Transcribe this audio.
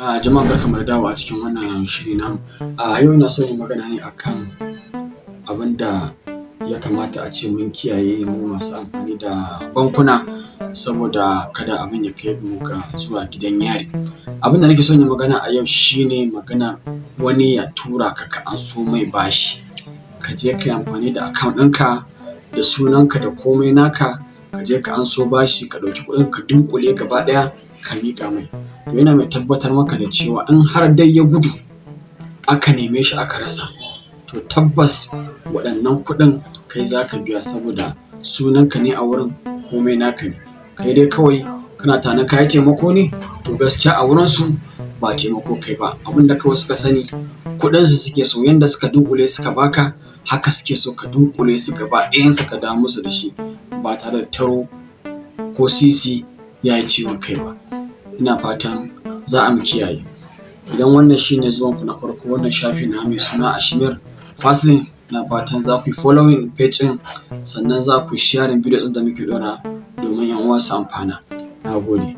Jama'a barkanmu da dawowa a cikin wannan shiri namu. Yau ina so in yi magana ne akan abin da ya kamata a ce mun kiyaye mu masu amfani da bankuna saboda kada abin ya kai mu ga zuwa gidan yari. Abin da nake son yi magana a yau shine maganar wani ya tura ka ka anso mai bashi, ka je ka yi amfani da account ɗinka da sunanka da komai naka, ka je ka anso bashi, ka ɗauki kuɗin ka dunƙule gaba ɗaya ka miƙa mai. To ina mai tabbatar maka da cewa in har dai ya gudu aka neme shi aka rasa, to tabbas waɗannan kuɗin kai za ka biya saboda sunanka ne a wurin, komai naka ne. Kai dai kawai kana tunanin ka yi taimako ne, to gaskiya a wurinsu ba taimako kai ba. Abin da kawai suka sani kuɗinsu suke so, yanda suka dunƙule suka baka haka suke so ka dunƙule su gaba ɗayansu ka dawo musu da shi ba tare da taro ko sisi ya yi ciwon kai ba. Ina fatan za mu kiyaye. Idan wannan shine zuwanku na farko wannan shafi na mai suna Ashmir Faslin, ina fatan za ku yi following page ɗin, sannan za ku yi sharing videos ɗin da muke ɗora domin 'yan uwa su amfana. Na gode.